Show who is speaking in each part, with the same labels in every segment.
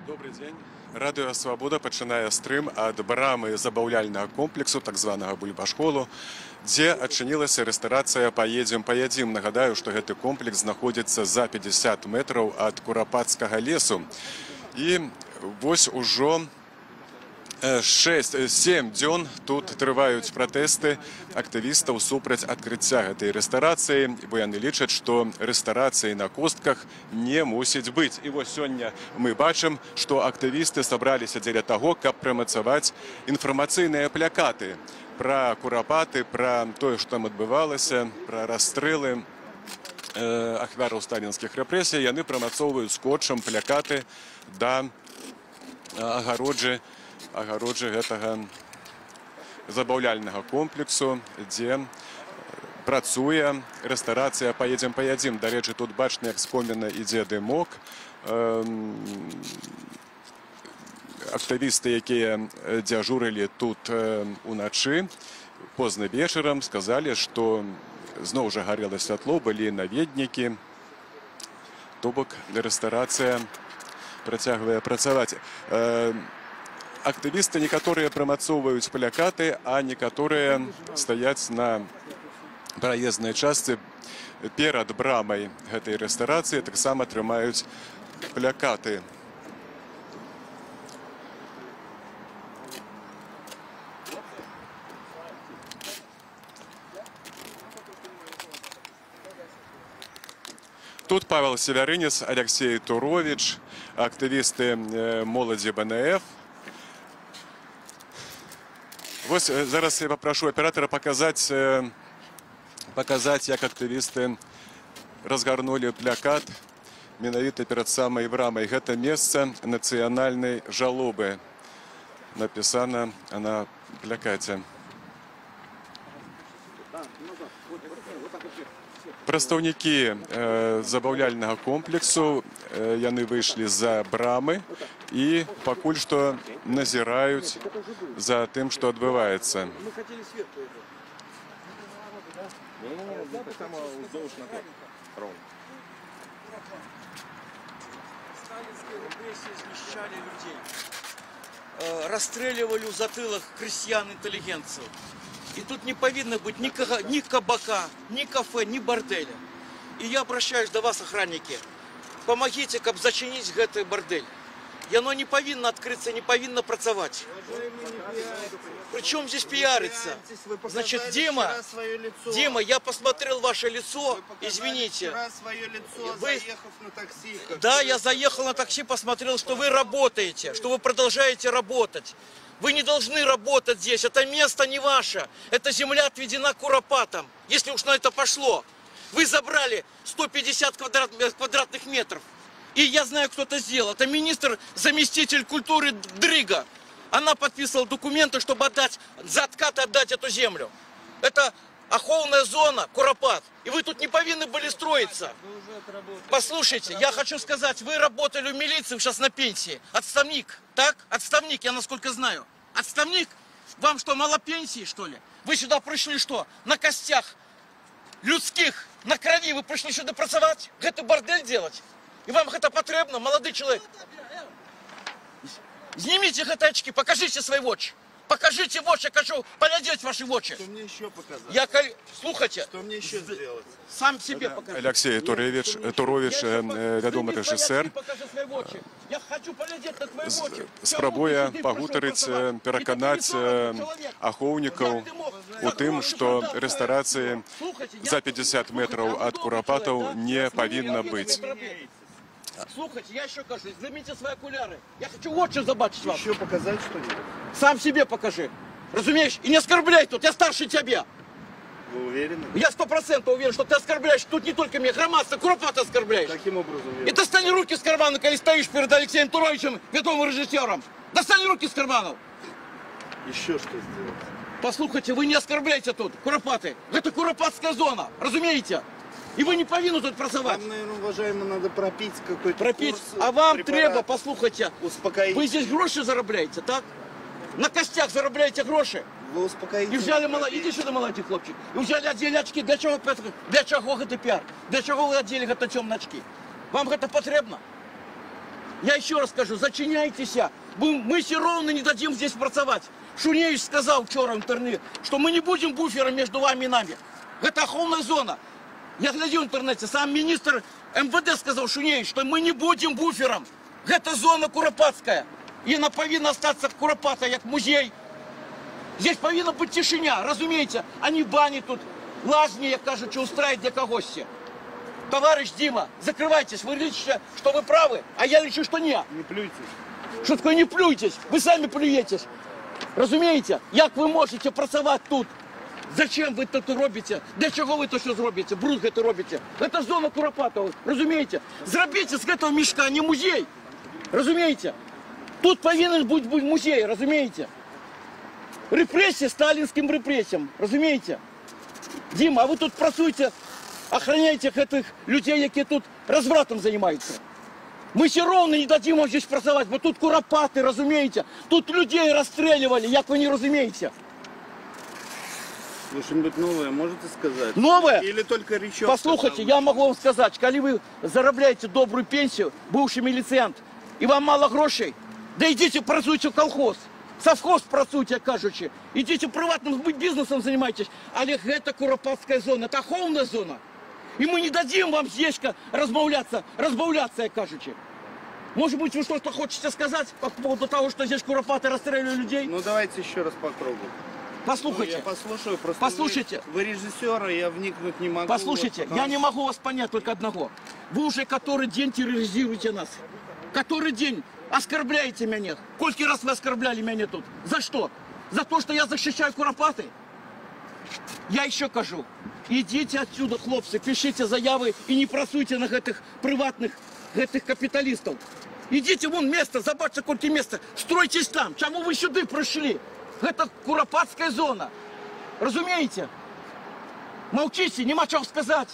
Speaker 1: Добрый день. Радыё Свабода пачынае стрым ад брамы забаўляльнага комплексу, так званага бульбашколу, дзе адчынілася рэстарацыя «Паедзем». Нагадаю, што гэты комплекс знаходзіцца за 50 метраў ад Курапацкага лесу. І вось ужо 6-7 дзён тут трываюць пратэсты актывістаў супраць адкрыцця гэтай рэстарацыі, бо яны лічаць, што рэстарацыі на костках не мусіць быць. І вось сёння мы бачым, што актывісты сабраліся дзеля таго, каб прымацаваць інфармацыйныя плакаты пра курапаты, пра тое, што там адбывалася, пра расстрэлы ахвяраў сталінскіх рэпрэсій. Яны прымацоўваюць скотчам плакаты да агароджы гэтага забаўляльнага комплексу, дзе працуе рэстарацыя «Паедзем». Дарэчы, тут бачна, як з коміна ідзе дымок. Актывісты, якія дзяжурылі тут уначы, позна вечарам, сказалі, што зноў жа гарэла святло, былі наведнікі. То бок рэстарацыя працягвае працаваць. Актывісты некаторыя прымацоўваюць плакаты, а некаторыя стаяць на праезнай частцы перад брамай гэтай рэстарацыі, таксама трымаюць плакаты. Тут Павел Севярынец, Алексей Турович, актывісты моладзі БНФ. Вось зараз я попрошу аператора показать, як актывісты разгарнули плакат менавіта перад самай брамай. Гэта месца нацыянальнай жалобы. Напісана на плакаце. Прадстаўнікі забаўляльнага комплексу, яны выйшлі за брамы і пакуль што назіраюць за тым, што адбываецца.
Speaker 2: Расстреливали в затылок крестьян-интеллигенцев. И тут не повинно быть ни кабака, ни кафе, ни борделя. И я обращаюсь до вас, охранники. Помогите, как зачинить этот бордель. И оно не повинно открыться, не повинно працевать. Причем здесь пиариться? Значит, Дима, я посмотрел ваше лицо, извините. Да, я заехал на такси, посмотрел, что вы работаете, что вы продолжаете работать. Вы не должны работать здесь, это место не ваше. Эта земля отведена куропатам, если уж на это пошло. Вы забрали 150 квадратных метров. И я знаю, кто это сделал. Это министр, заместитель культуры Дрыга. Она подписывала документы, чтобы за откаты отдать эту землю. Это охоўная зона, куропат. И вы тут не повинны были строиться. Послушайте, я хочу сказать, вы работали в милиции, сейчас на пенсии. Отставник, так? Отставник, я насколько знаю. Отставник? Вам что, мало пенсии, что ли? Вы сюда пришли что? На костях людских, на крови вы пришли сюда працевать? Это бордель делать? И вам это потребно, молодой человек? Снимите это очки, покажите свои очи. Покажите в очи, я хочу поглядеть ваши очи.
Speaker 3: Что мне еще показать?
Speaker 2: Слухайте.
Speaker 3: Что мне еще сделать?
Speaker 2: Сам себе покажи.
Speaker 1: Алексей Турович, вядомы рэжысэр, спрабуе пагутарыць, пераканаць ахоўнікаў у тым, што рэстарацыі за 50 метраў ад курапатаў не павінна быць.
Speaker 2: Слушайте, я еще кажу, снимите свои окуляры. Я хочу очи забачить вас.
Speaker 3: Еще показать что-нибудь?
Speaker 2: Сам себе покажи. Разумеешь? И не оскорбляй тут, я старше тебя.
Speaker 3: Вы уверены?
Speaker 2: Я 100% уверен, что ты оскорбляешь. Тут не только меня, громадство, куропата оскорбляешь.
Speaker 3: Каким образом уверен?
Speaker 2: И достань руки с кармана, когда стоишь перед Алексеем Туровичем, ведомым режиссером. Достань руки с карманов.
Speaker 3: Еще что сделать?
Speaker 2: Послушайте, вы не оскорбляйте тут, куропаты. Это куропатская зона, разумеете? И вы не повинны тут працевать.
Speaker 3: Вам, наверное, уважаемо, надо пропить какой-то
Speaker 2: Пропить.
Speaker 3: курс,
Speaker 2: А вам
Speaker 3: препарат,
Speaker 2: треба, послухайте,
Speaker 3: успокоить.
Speaker 2: вы здесь гроши заробляете, так? На костях заробляете гроши.
Speaker 3: Вы успокоите.
Speaker 2: І взяли іди сюди, маленький хлопчик. І взяли одели очки. Для чого це піар? Для чого ви одели це темні очки? Вам це потрібно? Я еще раз скажу, зачиняйтесь. Мы все ровно не дадим здесь працевать. Шуневич сказал вчера в интернете, что мы не будем буфером между вами и нами. Это охранная зона. Я глядел в интернете, сам министр МВД сказал Шуневич, что мы не будем буфером. Это зона Куропатская. И она повинна остаться в Куропата, как музей. Здесь повинна быть тишиня, разумеете? Они бани тут, лазни, як кажуть, устраивают для когось. Товарищ Дима, закрывайтесь, вы лечите, что вы правы, а я лечу, что нет.
Speaker 3: Не плюйтесь.
Speaker 2: Що таке не плюйтесь? Ви самі плюєтесь. Розумієте? Як ви можете працювати тут? Зачем ви тут робите? Для чого ви то що зробите? Бруд це робите? Це зона Куропатова, розумієте? Зробіть з цього мішка не музей. Розумієте? Тут повинен бути музей, розумієте? Репресії сталінським репресіям, розумієте? Дима, а ви тут працюєте, охороняєте цих людей, які тут розвратом займаються. Мы все ровно не дадим вам здесь працевать, бо тут куропаты, разумеете? Тут людей расстреливали, як вы не разумеете.
Speaker 3: Вы что-нибудь новое можете сказать?
Speaker 2: Новое?
Speaker 3: Или только речевка?
Speaker 2: Послушайте, я могу вам сказать, когда вы заробляете добрую пенсию, бывший милициант, и вам мало грошей, да идите працуйте в колхоз. Совхоз працуйте, кажучи. Идите приватным бизнесом занимайтесь. Але это Куропатская зона, это охранная зона. И мы не дадим вам здесь разбавляться, кажучи. Может быть, вы что-то хотите сказать по поводу того, что здесь куропаты расстреливали людей?
Speaker 3: Ну давайте еще раз попробуем.
Speaker 2: Послушайте.
Speaker 3: Ну, я послушаю, просто
Speaker 2: Послушайте.
Speaker 3: Вы режиссер, я вникнуть не могу.
Speaker 2: Послушайте,
Speaker 3: вот,
Speaker 2: я не могу вас понять только одного. Вы уже который день терроризируете нас. Который день оскорбляете меня. Сколько раз вы оскорбляли меня тут? За что? За то, что я защищаю куропаты? Я еще кажу. Идите отсюда, хлопцы, пишите заявы и не працуйте на этих приватных, этих капиталистов. Идите вон место, забачьте сколько места, стройтесь там. Чему вы сюда пришли? Это Куропатская зона. Разумеете? Молчите, нема чего сказать.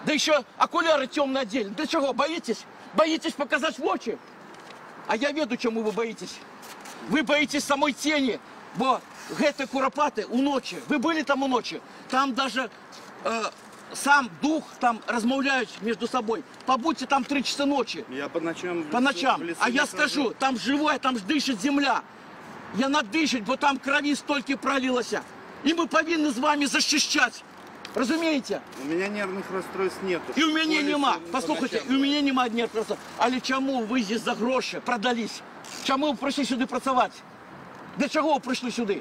Speaker 2: Да еще окуляры темные одели. Для чего? Боитесь? Боитесь показать в очи? А я веду, чему вы боитесь. Вы боитесь самой тени. Бо гэты куропаты у ночи, вы были там у ночи, там даже сам дух там размовляют между собой. Побудьте там 3 часа ночи.
Speaker 3: Я по ночам.
Speaker 2: По ночам.
Speaker 3: В лесу
Speaker 2: А я
Speaker 3: не хожу.
Speaker 2: скажу, там живое, там дышит земля. Я надышить, бо там крови столько пролилось. И мы повинны с вами защищать. Разумеете?
Speaker 3: У меня нервных расстройств нету.
Speaker 2: И у меня
Speaker 3: По
Speaker 2: нема.
Speaker 3: лесу, по
Speaker 2: Послушайте,
Speaker 3: ночам.
Speaker 2: и у меня нема нервных расстройств. Але чому ви здесь за гроші продались? Чому ви прийшли сюди працювати? Для чего вы пришли сюда?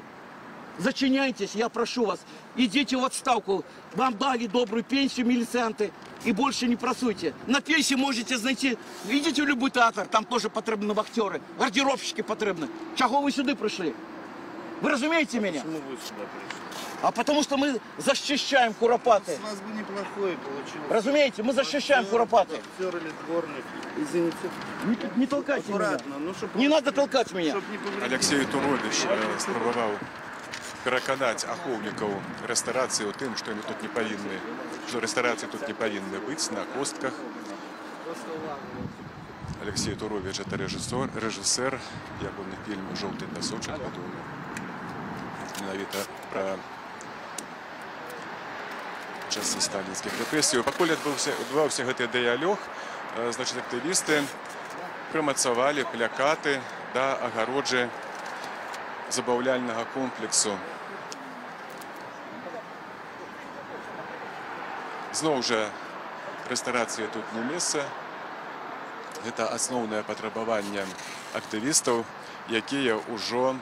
Speaker 2: Зачиняйтесь, я прошу вас. Идите в отставку. Вам дали добрую пенсию милицианты. И больше не працуйте. На пенсии можете найти. Идите в любой театр, там тоже потребны актеры. Гардеробщики потребны. Чего вы сюда пришли? Вы разумеете меня?
Speaker 3: Почему вы сюда пришли?
Speaker 2: А потому что мы защищаем Куропаты.
Speaker 3: С вас бы неплохой получилось.
Speaker 2: Разумеете, мы защищаем Куропаты.
Speaker 3: Актер или дворник. Извините.
Speaker 2: Не толкайте меня.
Speaker 3: Аккуратно. Ну, чтоб
Speaker 2: Не надо толкать меня.
Speaker 3: Чтоб не повредить.
Speaker 1: Алексей Турович спрабаваў пераканаць ахоўнікаў рэстарацыі ў тым, што яны тут не павінны, што рэстарацыі тут не павінны быць на костках. Алексей Турович это рэжысэр ягоны фільм «Жоўты пясочак», вядомы менавіта пра часы сталінскіх рэпрэсій. Пакуль адбываўся гэты дыялог, значыць, актывісты прымацавалі плакаты да агароджы забаўляльнага комплексу. Зноў жа рэстарацыя тут не месца. Гэта асноўнае патрабаванне актывістаў, якія ўжо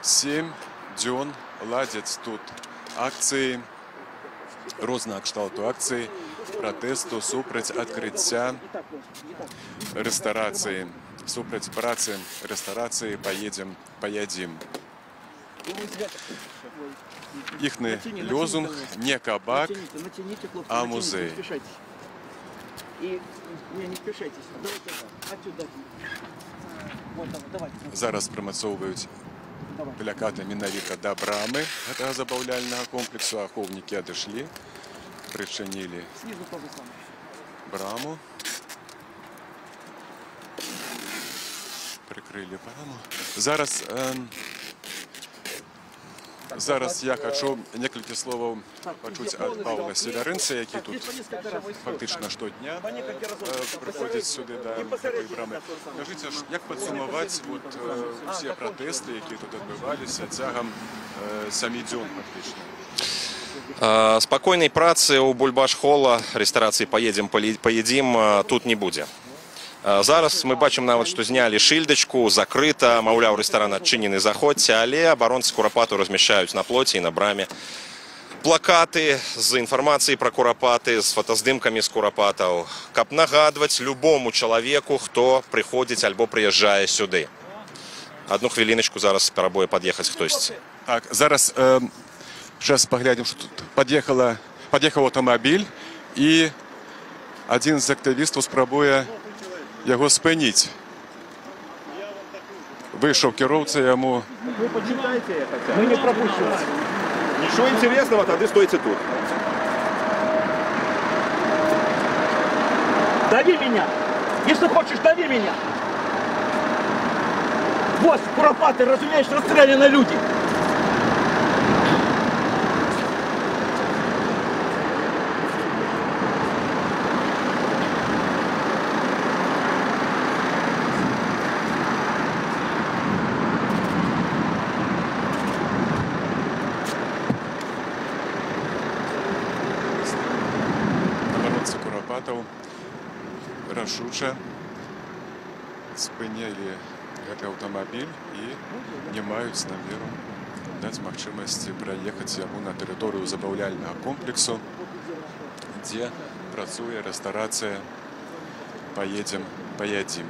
Speaker 1: 7 дзён ладзяць тут акцыі, рознага кшталту акцыі пратэсту супраць адкрыцця рэстарацыі, супраць працы рэстарацыі паядзім. Іхны лозунг не кабак, а музей. Зараз прымацоўваюць плакаты менавіта да брамы гэтага забаўляльнага комплексу. Ахоўнікі адышлі, прычынілі браму, прыкрылі браму. Зараз Зараз я хочу некалькі словаў пачуць ад Паўла Селярынца, які тут фактычна штодня прыходзіць сюды да такой брамы. Скажыце, як падсумаваць усе пратэсты, якія тут адбываліся цягам 7 дзён фактычна?
Speaker 4: Спакойнай працы ў бульбаш-хола, рэстарацыі паедзім тут не будзе. Зараз мы бачым нават, што знялі шыльдачку, закрыта, маўляў, рэстаран адчынены, заходзьце, але абаронцы курапату размяшчаюць на плоце і на браме плакаты з інфармацыяй пра курапаты, з фотаздымкамі з курапатаў, каб нагадваць любому чалавеку, хто прыходзіць альбо прыязджае сюды. Одну хвіліначку, зараз спрабуе пад'ехаць хтосьці.
Speaker 1: Так, зараз сейчас паглядзім, што тут пад'ехаў аўтамабіль і адзін з актывістаў спрабуе яго спыніць. Выйшаў кіроўца яму.
Speaker 5: Вы почитайте хотя бы. Мы не пропустим. Ничего интересного, тогда стойте тут.
Speaker 2: Дави меня! Если хочешь, дави меня! Вот, куропаты, разумеешь, расстреляны люди!
Speaker 1: Абаронцы курапатаў рашуча спынялі гэты аўтамабіль і не маюць намеру даць магчымасці праехаць яму на тэрыторыю забаўляльнага комплексу, дзе працуе рэстарацыя «Паедзем, паядзім».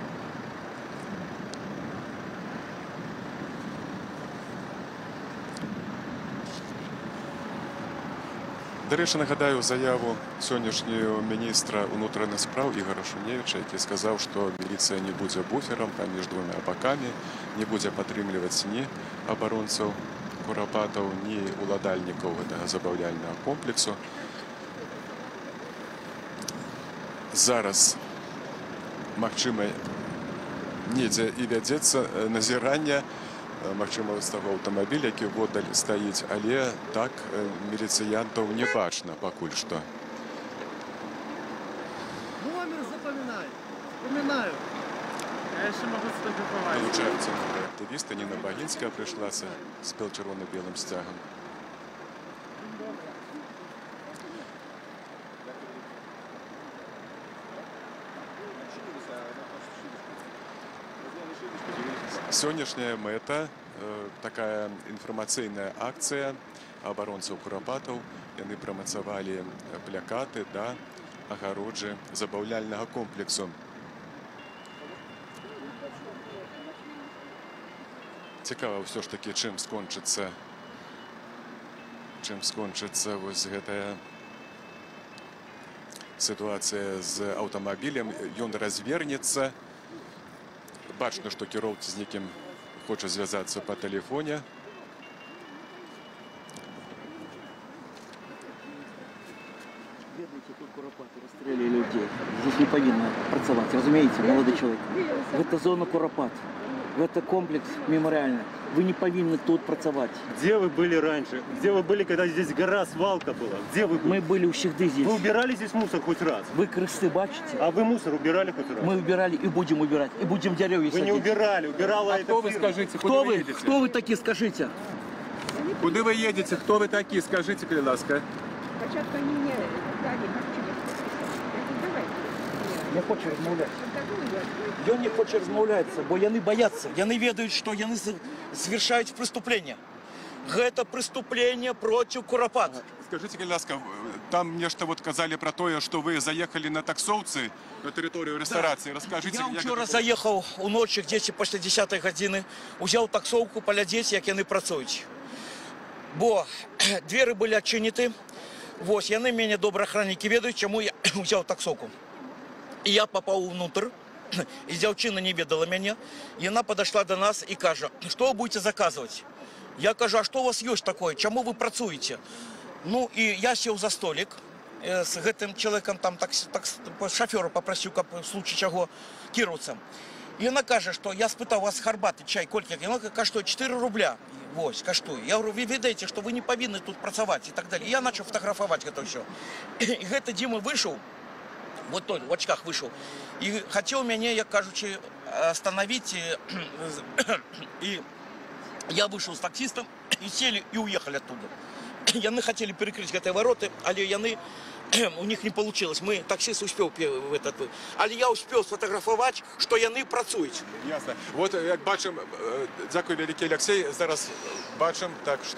Speaker 1: Дарэчы, нагадаю заяву сённяшнюю міністра ўнутраных спраў Ігора Шуневіча, які сказаў, што міліцыя не будзе буферам паміж двумя бакамі, не будзе падтрымліваць ні абаронцаў курапатаў, ні уладальнікаў гэтага забаўляльнага комплексу. Зараз, магчыма, недзе і вядзецца назіранне, магчыма, з таго аўтамабіля, які воддаль стаіць, але так міліцыянтаў не бачна пакуль што.
Speaker 6: Номер запоминай. Запоминаю. Я еще могу сфотографовать.
Speaker 1: Долучаюцца новыя актывісты. Ніна Багінская прыйшла з чырвона-белым сцягам. Сённяшняя мэта, такая інфармацыйная акцыя абаронцаў курапатаў. Яны прамацавалі плакаты да агароджы забаўляльнага комплексу. Цікава ўсё ж такі, чым скончыцца вось гэтая сітуацыя з аўтамабілем. Ён развернецца. Бачна, што кіроўца з некім хоча звязацца па тэлефоне.
Speaker 7: Бедные тут куропаты расстреляли людей. Здесь не повинно працевать, разумеете, молодой человек. Это зона куропат. Это комплекс мемориальный. Вы не повинны тут працевать.
Speaker 8: Где вы были раньше? Где вы были, когда здесь гора, свалка была? Где вы были?
Speaker 7: Мы были у всегда здесь.
Speaker 8: Вы убирали здесь мусор хоть раз?
Speaker 7: Вы кресты бачите?
Speaker 8: А вы мусор убирали хоть раз?
Speaker 7: Мы убирали и будем убирать. И будем деревья
Speaker 8: Вы
Speaker 7: садить.
Speaker 8: не убирали, убирала эта
Speaker 1: Хто ви,
Speaker 8: фирма.
Speaker 1: скажіть,
Speaker 7: Кто
Speaker 1: куди ви
Speaker 7: вы?
Speaker 1: їдете?
Speaker 7: Кто вы такие, скажите?
Speaker 1: Куди ви їдете? Хто ви такі? Скажіть, будь ласка.
Speaker 9: Спочатку мені дали можливість. Давайте.
Speaker 7: Не хочу размовлять. Ён не хоче размовляться, бо яны боятся.
Speaker 2: Яны ведаюць, што яны совершаюць преступление. Гэта преступление против куропат.
Speaker 1: Скажите, будь ласка, там нешта вот казали про тое, што вы заехали на таксоўцы на тэрыторыю рэстарацыі. Раскажыце,
Speaker 2: Я
Speaker 1: як
Speaker 2: вчора
Speaker 1: гэта было?
Speaker 2: заехаў уночы дзесьці пасля 10-й гадзіны, узяў таксоўку паглядзець, як яны працуюць. Бо дзверы былі адчыняты. Вось, яны мяне добра охраннікі ведаюць, чаму я узяў таксоўку. І я попаў внутрь, і дзяўчына не ведала мяне. Яна подошла до нас і кажа: "Што вы будете заказывать?" Я кажу: "А што у вас ёсць такое? Чаму вы працуеце?" Ну, і я сеў за столик з гэтым чалавекам, там шафёра папрасіў, каб в случае чаго кіроўцам. І вона каже, що я спитав, у вас харбати, чай, кольки? І вона каже, що 4 рубля. Ось, коштує. Я говорю, ви відаєте, що ви не повинні тут працювати і так далі. І я почав фотографувати це все. І гэта Дима вийшов, вот той, в очках вийшов, і хотів мене, як кажучи, остановить. І я вийшов з таксистом, і сели, і уїхали оттуда. Яны хотели перекрыть гэтыя вороты, але яны, у них не получилось. Мы, таксист успел в этот, але я успел сфотографовать, что яны працують.
Speaker 1: Ясно. От, як бачимо, дякую великий Алексей, зараз бачимо так, що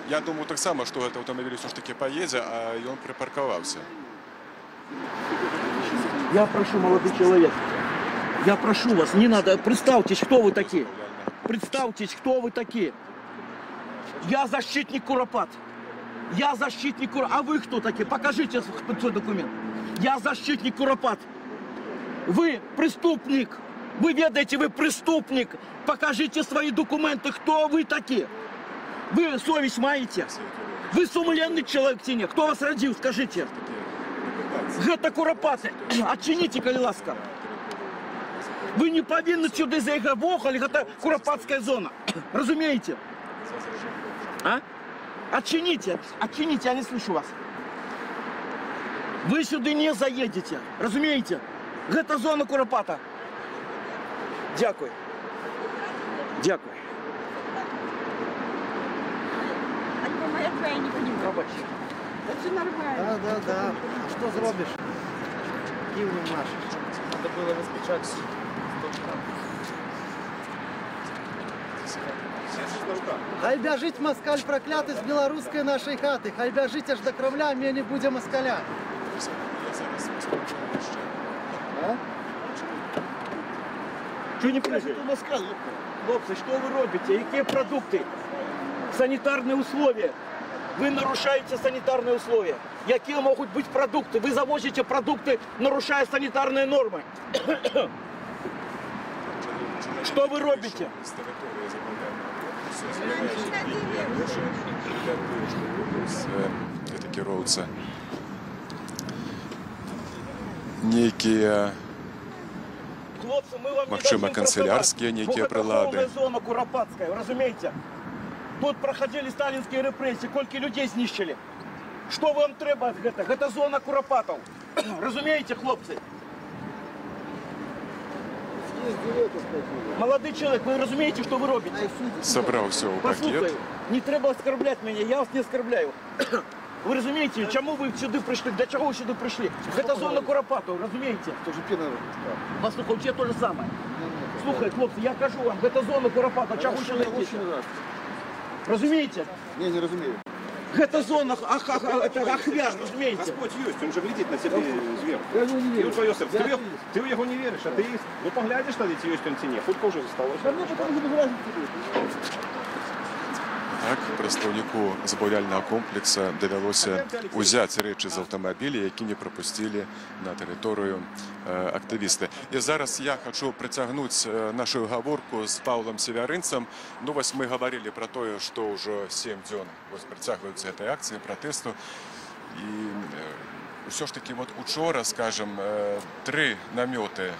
Speaker 1: я думаю так само, що этот автомобіль все ж таки поїде, а він припаркувався.
Speaker 7: Я прошу, молодой человек, я прошу вас, не надо, представьтесь, кто вы такие. Представьтесь, кто вы такие. Я защитник Куропат. Я защитник Куропат. А вы кто такие? Покажите свой документ. Я защитник Куропат. Вы преступник. Вы ведаете, вы преступник. Покажите свои документы, кто вы такие. Вы совесть маете? Вы сумленный человек чи нет? Кто вас родил, скажите? Это Куропаты. Отчините, коли ласка. Вы не повинны сюда заехать. Вохали, это Куропатская зона. Разумеете? А? Отчините, отчините, я не слышу вас. Вы сюда не заедете, разумеете? Это зона Куропата. Дякую. Дякую.
Speaker 9: Альбо моя твоя не понимаю.
Speaker 7: Пробачте.
Speaker 9: Это все нормально.
Speaker 6: Да. А что зробишь? Киев не машешь. Надо было распечатать. Хай бяжить москаль проклятый з білоруської нашої хати. Хай бяжить аж до Кремля, мне не буде москаля.
Speaker 7: Что не прыгаете? Хлопцы, что вы робите? Какие продукты? Санитарные условия. Вы нарушаете санитарные условия. Какие могут быть продукты? Вы завозите продукты, нарушая санитарные нормы. Что вы робите?
Speaker 1: Это кіроўца. Некие,
Speaker 7: Хлопцы, мы вам
Speaker 1: магчыма,
Speaker 7: не дадим
Speaker 1: канцелярские
Speaker 7: працаваць.
Speaker 1: некие
Speaker 7: Бо гэта
Speaker 1: прилады.
Speaker 7: повная зона Куропатская, вы разумеете? Тут проходили сталинские репрессии, колькі людей знищили. Что вам треба ад гэтага? Гэта зона Куропатов. Разумеете, хлопцы? Молодой человек, вы разумеете, что вы робите?
Speaker 1: Собрал все в
Speaker 7: Послухай,
Speaker 1: пакет.
Speaker 7: не треба оскорблять меня, я вас не оскорбляю. Вы разумеете, чому ви сюди прийшли? Для чого ви сюди прийшли? Це зона Куропатов, розумієте? Послухай, у тебе те ж саме. Слухай, хлопці, я кажу вам, це зона Куропатов, чого ви сюди йдете? Розумієте?
Speaker 5: Не, не разумею.
Speaker 7: Это зона ахвяр, розумієте?
Speaker 5: Господь есть, он же глядит на тебе зверху. И у твое сердце. Ты в его не веришь, а ты ну поглядишь, что есть он ці ні. Футка уже засталась.
Speaker 1: Так, прадстаўніку забаўляльнага комплекса давялося ўзяць рэчы з аўтамабіля, які не прапусцілі на тэрыторыю актывісты. І зараз я хочу прыцягнуць нашу гаворку з Паўлам Севярынцам. Ну вось мы гаварылі пра тое, што ўжо 7 дзён прыцягваюцца гэтай акцыі пратэсту. І ўсё ж такі вот учора, скажем, 3 намёты,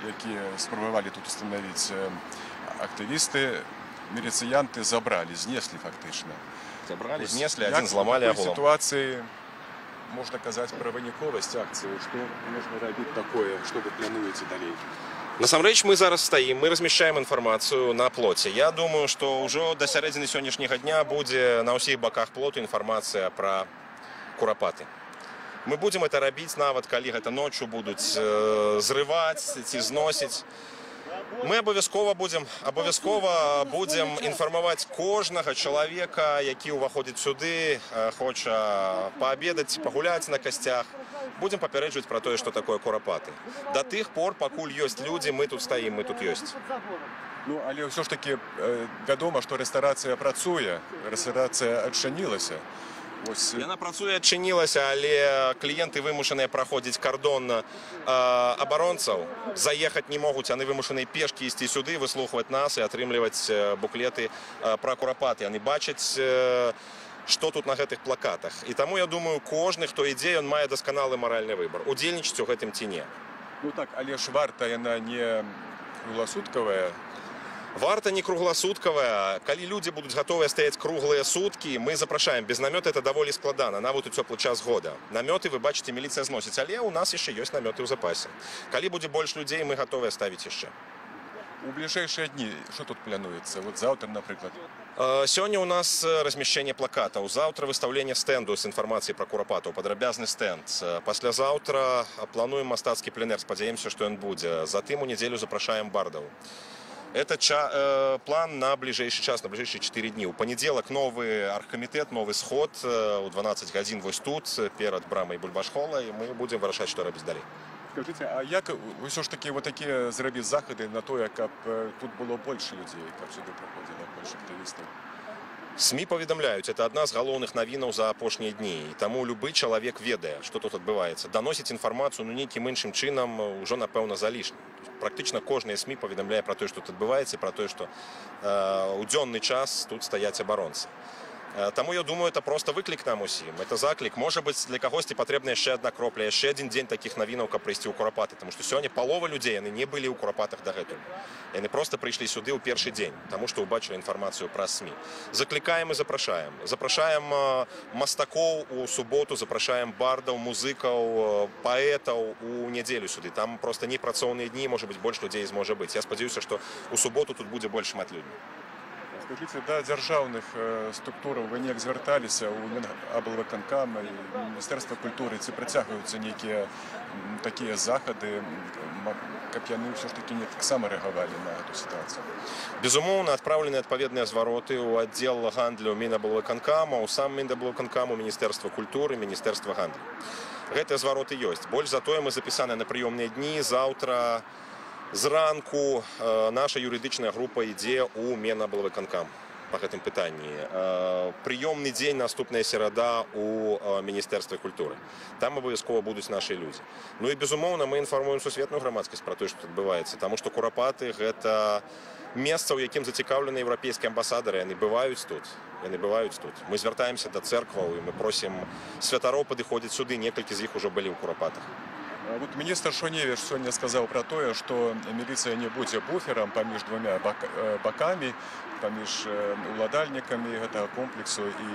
Speaker 1: якія спрабавалі тут устанавіць актывісты, міліцыянты забрали, знеслі фактычна.
Speaker 4: Забрали, знесли, один зламали
Speaker 1: в
Speaker 4: агулам.
Speaker 1: ситуации можна казаць пра выніковасць акцыі, што можна рабіць такое, што вы плануеце далей?
Speaker 4: Насамрэч мы зараз стаім, мы размяшчаем інфармацыю на плоце. Я думаю, што ўжо да сярэдзіны сённяшняга дня будзе на ўсіх баках плоту інфармацыя пра Куропаты. Мы будзем это рабіць нават калі гэта ноччу будуць зрываць ці зносіць. Мы абавязкова будзем інфармаваць кожнага чалавека, які ўваходзіць сюды, хоча паабедаць, пагуляць на касцях. Будзем папярэджваць пра тое, што такое Куропаты. Да тых пор, пакуль ёсць людзі, мы тут стаім, мы тут ёсць.
Speaker 1: Ну, але ўсё ж такі вядома, што рэстарацыя працуе, рэстарацыя адчынілася.
Speaker 4: Яна працуе, адчынілася, але кліенты вымушаныя праходзіць кардон абаронцаў, заехаць не могуць, яны вымушаныя пешкі ісці сюды, выслухваць нас і атрымліваць буклеты пра Куропаты. Яны бачаць, што тут на гэтых плакатах. І таму, я думаю, кожны, хто ідзе, ён мае дасканалы маральны выбар, удзельнічаць у гэтым ці не.
Speaker 1: Ну так, але ж варта яна не кругласуткавая.
Speaker 4: Варта не кругласуткавая. Калі людзі будуць гатовыя стаяць круглыя суткі, мы запрашаем. Без намёта это даволі складана, нават у цёплы час года. Намёты, вы бачыце, міліцыя зносіць, але у нас яшчэ ёсць намёты ў запасе. Калі будзе больш людзей, мы гатовыя ставіць яшчэ.
Speaker 1: У бліжэйшыя дні, што тут плануецца? Вот заўтра, напрыклад.
Speaker 4: Сёння у нас размяшчэнне плакатаў. Заўтра выстаўленне стэнду з інфармацыяй пра курапатаў, падрабязны стэнд. Паслязаўтра плануем мастацкі пленэр, спадзяемся, што ён будзе. Затым у нядзелю запрашаем бардаў. Это план на ближайший час, на ближайшие 4 дні. У панядзелак новы аргкамітэт, новы сход у 12 гадзін вось тут, перад брамай Бульбашхола, і мы будзем вырашаць, што рабіць далей.
Speaker 1: Скажите, а як ўсё ж такі вот такія зрабіць захады на тое, каб тут было больш людзей, каб сюды прыходзіла больш актывістаў?
Speaker 4: СМІ паведамляюць, это адна з галоўных навінаў за апошнія дні. І таму любы чалавек ведае, што тут адбываецца. Даносіць інфармацыю нейкім іншым чынам ўжо, напэўна, залішне. Практычна кожнае СМІ паведамляе пра тое, што тут адбываецца, пра тое, што ў дзённы час тут стаяць абаронцы. Таму я думаю, это просто выклік нам усім. Это заклік. Можа быць, для кагосьці патрэбна яшчэ адна кропля, яшчэ адзін дзень такіх навінаў, каб прыйсці ў Курапаты. Таму што сёння палова людзей, яны не былі ў Курапатах дагэтуль. Яны проста прыйшлі сюды ў першы дзень, таму што ўбачылі інфармацыю праз СМІ. Заклікаем і запрашаем. Запрашаем мастакоў у суботу, запрашаем бардаў, музыкаў, паэтаў у нядзелю сюды. Там проста непрацоўныя дні, можа быць, больш людзей зможа быць. Я спадзяюся, што ў суботу тут будзе больш шмат людзей.
Speaker 1: Скажите, да дзяржаўных структураў вы неяк звярталіся ў Мінаблвыканкам і Міністэрства культуры, ці працягваюцца нейкія такія захады, каб яны ўсё ж такі не таксама рэагавалі на эту сітуацыю?
Speaker 4: Безумоўна, адпраўлены адпаведныя звароты ў аддзел гандлю Мінаблвыканкама, у сам Мінаблвыканкам, у Міністэрства культуры, Міністэрства гандлю. Гэтыя звароты ёсць. Больш за тое, мы запісаны на прыёмныя дні. Заўтра зранку наша юрыдычная група ідзе ў Мінаблвыканкам па гэтым пытанні. Прыёмны дзень, наступная серада ў Міністэрстве культуры. Там абавязкова будуць нашы людзі. Ну і, безумоўна, мы інфармуем сусветную грамадскасць пра тое, што тут адбываецца, таму што Курапаты – гэта месца, у якім зацікаўлены еўрапейскія амбасадары. Яны бываюць тут. Мы звяртаемся да цэркваў, і мы просім святароў падыходзіць сюды. Некалькі з іх ужо былі ў Курапатах.
Speaker 1: Вот міністр Шуневіч сёння сказаў пра тое, што міліцыя не будзе буферам паміж двумя бакамі, паміж уладальнікамі гэтага комплексу і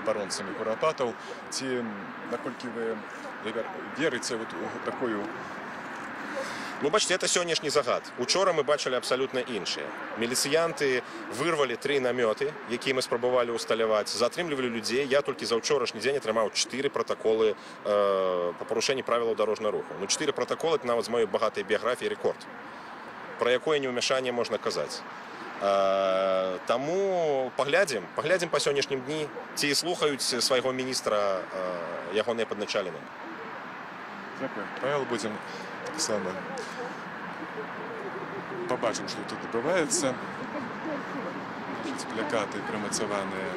Speaker 1: абаронцамі Курапатаў. Ці наколькі вы верыце у такую?
Speaker 4: Ну, бачите, это сённяшні загад. Учора мы бачылі абсалютна іншыя. Міліцыянты вырвалі 3 намёты, якія мы спрабавалі ўсталяваць, затрымлівалі людзей. Я толькі за ўчорашні дзень атрымаў 4 пратаколы па парушэнні правілаў дарожнага руху. Ну, 4 пратаколы – это нават з маёй багатай біяграфіі рэкорд. Пра якое неўмяшанне можна казаць. Таму паглядзім па сённяшнім дні, ці слухаюць свайго міністра ягоныя падначаленыя.
Speaker 1: Дякую. Павел, будзем таксама побачым, што тут адбываецца. Плакаты прымацаваныя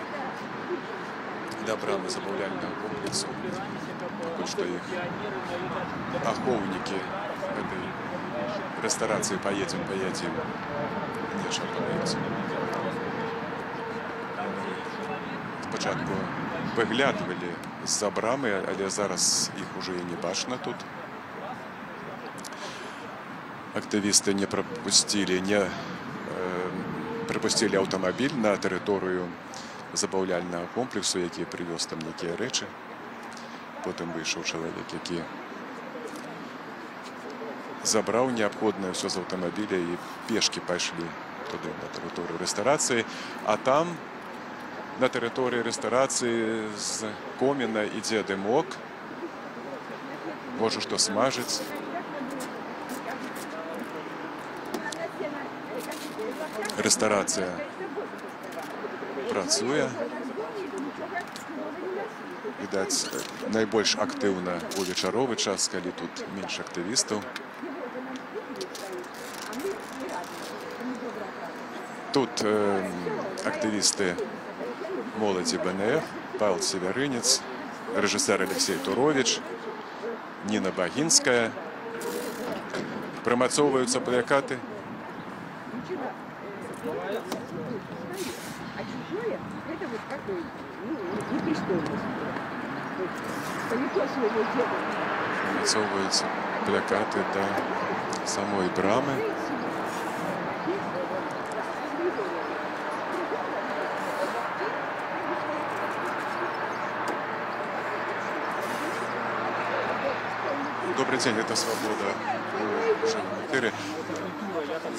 Speaker 1: да брамы забаўляльнага комплексу. Пакуль што іх ахоўнікі гэтай рэстарацыі «Паедзем, паедзем» не шапаюцца. Спачатку выглядвалі з-за брамы, але зараз іх ужо і не бачна тут. Актывісты не прапусцілі аўтамабіль на тэрыторыю забаўляльнага комплексу, які прывёз там нейкія рэчы. Потым выйшаў чалавек, які забраў неабходнае ўсё з аўтамабіля і пешкі пайшлі туды, на тэрыторыю рэстарацыі. А там, на тэрыторыі рэстарацыі, з коміна ідзе дымок. Можа, што смажыць. Рэстарацыя працуе. Відаць, найбольш актыўна ў вечаровы час, калі тут менш актывістаў. Тут актывісты моладзі БНФ, Павел Севярынец, рэжысэр Алексей Турович, Ніна Багінская. Прымацоўваюцца плакаты.
Speaker 9: А чужое – это вот какой непристойность. По лицу своего деда.
Speaker 1: Прымацоўваюць плакаты да самой брамы. Добрый день, это «Свобода» в живом эфире.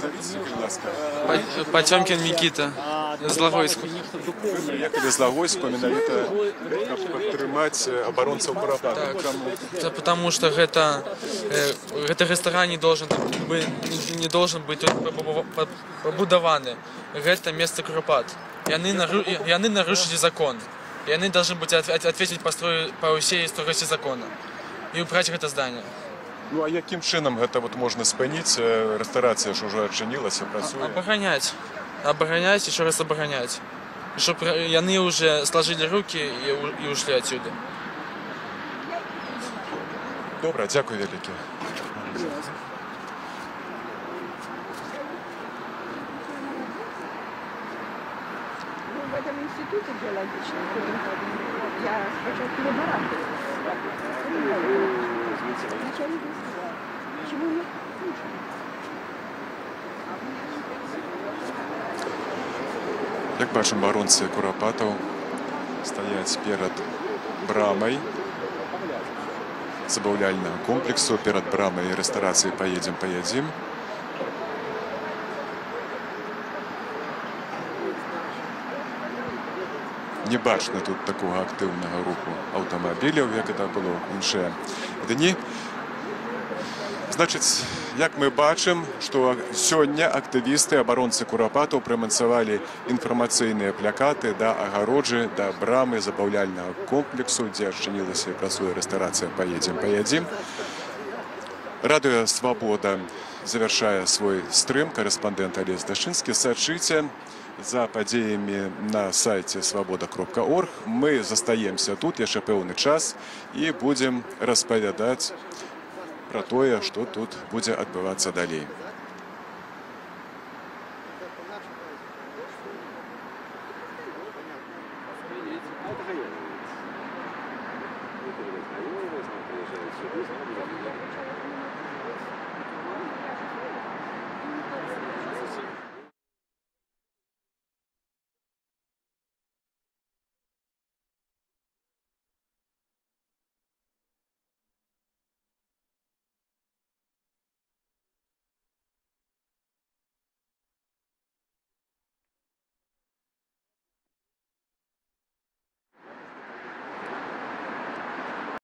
Speaker 1: Зовите, будь ласка.
Speaker 10: Потемкин Никита з Лагойску.
Speaker 1: Вы приехали з Лагойску менавіта, каб падтрымаць абаронцаў Курапата.
Speaker 10: Это потому что это ресторан не должен быть побудованы. Это место Куропат. Яны нарушили закон. И они должны быть ответить по всей строгости закона. И убрать это здание.
Speaker 1: Ну а яким чынам гэта вот можна спыніць? Рэстарацыя ж уже адчынілася, працуе.
Speaker 10: Оборонять, еще раз оборонять. Чтобы яны уже сложили руки и ушли отсюда.
Speaker 1: Добре, дякую велике.
Speaker 9: В этом институте геологичном, я спочатку лаборант. Начальник не сказал. Почему нет?
Speaker 1: Як бачым, абаронцы Курапатаў стаяць перад брамай забаўляльнага комплексу, перад брамай рэстарацыі «Поедем». Не бачна тут такога актыўнага руху аўтамабіляў, як гэта было ў іншыя дні. Значыць, як мы бачым, што сёння актывісты абаронцы Курапатаў прымацавалі інфармацыйныя плакаты да агароджы, да брамы забаўляльнага комплексу, дзе адчынілася і працуе рэстарацыя «Поедем». Радыё «Свобода» завяршае свой стрым. Карэспандэнт Алесь Дашынскі. Сачыце за падзеямі на сайце свобода.орг. Мы застаемся тут яшчэ пэўны час і будзем распавядаць пра тое, што тут будзе адбывацца далей.